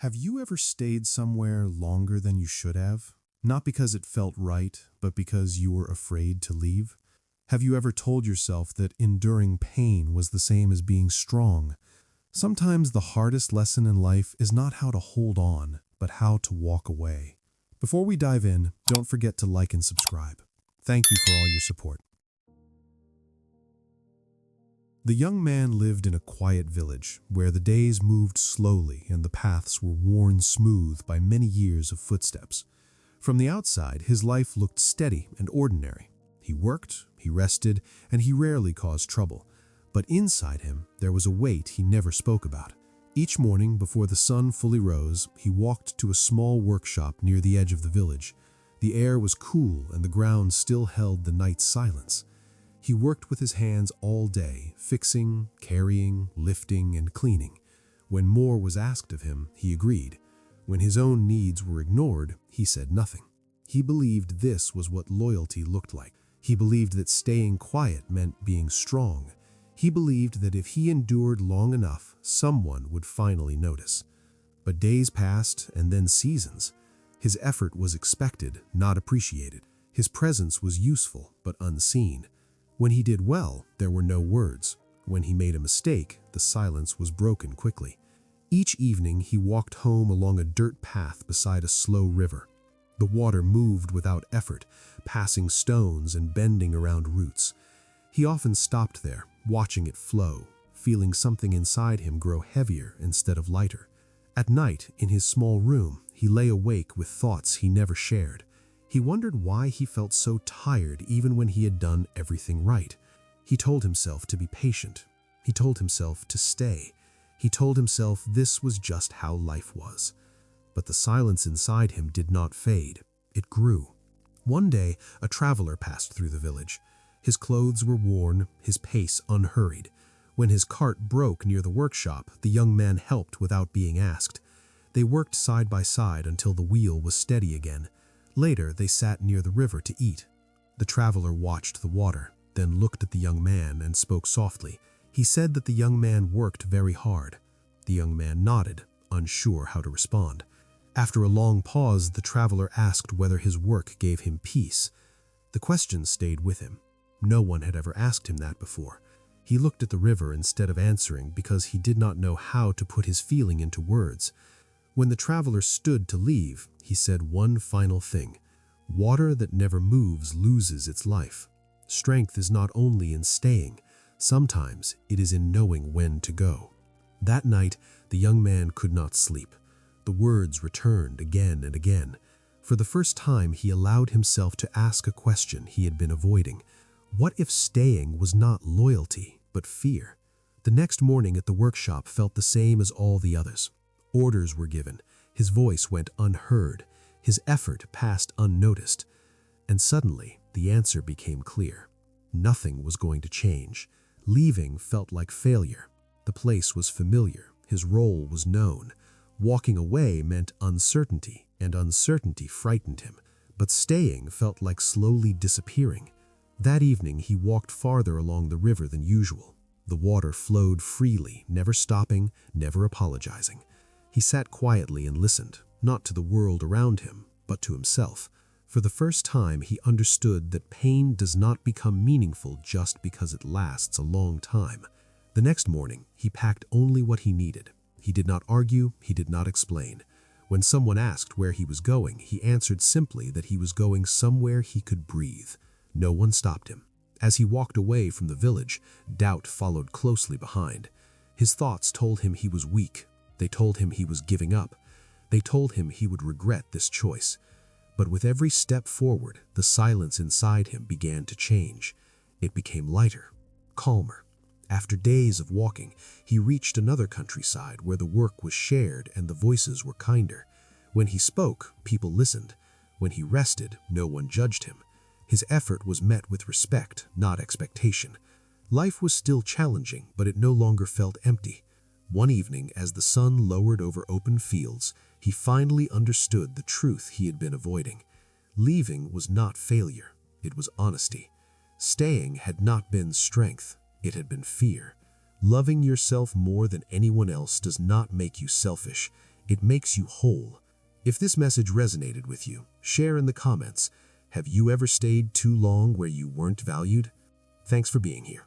Have you ever stayed somewhere longer than you should have? Not because it felt right, but because you were afraid to leave? Have you ever told yourself that enduring pain was the same as being strong? Sometimes the hardest lesson in life is not how to hold on, but how to walk away. Before we dive in, don't forget to like and subscribe. Thank you for all your support. The young man lived in a quiet village where the days moved slowly and the paths were worn smooth by many years of footsteps. From the outside, his life looked steady and ordinary. He worked, he rested, and he rarely caused trouble. But inside him, there was a weight he never spoke about. Each morning, before the sun fully rose, he walked to a small workshop near the edge of the village. The air was cool and the ground still held the night's silence. He worked with his hands all day, fixing, carrying, lifting, and cleaning. When more was asked of him, he agreed. When his own needs were ignored, he said nothing. He believed this was what loyalty looked like. He believed that staying quiet meant being strong. He believed that if he endured long enough, someone would finally notice. But days passed, and then seasons. His effort was expected, not appreciated. His presence was useful, but unseen. When he did well, there were no words. When he made a mistake, the silence was broken quickly. Each evening, he walked home along a dirt path beside a slow river. The water moved without effort, passing stones and bending around roots. He often stopped there, watching it flow, feeling something inside him grow heavier instead of lighter. At night, in his small room, he lay awake with thoughts he never shared. He wondered why he felt so tired even when he had done everything right. He told himself to be patient. He told himself to stay. He told himself this was just how life was. But the silence inside him did not fade. It grew. One day, a traveler passed through the village. His clothes were worn, his pace unhurried. When his cart broke near the workshop, the young man helped without being asked. They worked side by side until the wheel was steady again. Later, they sat near the river to eat. The traveler watched the water, then looked at the young man and spoke softly. He said that the young man worked very hard. The young man nodded, unsure how to respond. After a long pause, the traveler asked whether his work gave him peace. The question stayed with him. No one had ever asked him that before. He looked at the river instead of answering because he did not know how to put his feeling into words. When the traveler stood to leave, he said one final thing. Water that never moves loses its life. Strength is not only in staying. Sometimes it is in knowing when to go. That night, the young man could not sleep. The words returned again and again. For the first time, he allowed himself to ask a question he had been avoiding. What if staying was not loyalty, but fear? The next morning at the workshop felt the same as all the others. Orders were given. His voice went unheard. His effort passed unnoticed. And suddenly, the answer became clear. Nothing was going to change. Leaving felt like failure. The place was familiar. His role was known. Walking away meant uncertainty, and uncertainty frightened him. But staying felt like slowly disappearing. That evening, he walked farther along the river than usual. The water flowed freely, never stopping, never apologizing. He sat quietly and listened, not to the world around him, but to himself. For the first time, he understood that pain does not become meaningful just because it lasts a long time. The next morning, he packed only what he needed. He did not argue, he did not explain. When someone asked where he was going, he answered simply that he was going somewhere he could breathe. No one stopped him. As he walked away from the village, doubt followed closely behind. His thoughts told him he was weak. They told him he was giving up. They told him he would regret this choice. But with every step forward, the silence inside him began to change. It became lighter, calmer. After days of walking, he reached another countryside where the work was shared and the voices were kinder. When he spoke, people listened. When he rested, no one judged him. His effort was met with respect, not expectation. Life was still challenging, but it no longer felt empty. One evening, as the sun lowered over open fields, he finally understood the truth he had been avoiding. Leaving was not failure, it was honesty. Staying had not been strength, it had been fear. Loving yourself more than anyone else does not make you selfish. It makes you whole. If this message resonated with you, share in the comments. Have you ever stayed too long where you weren't valued? Thanks for being here.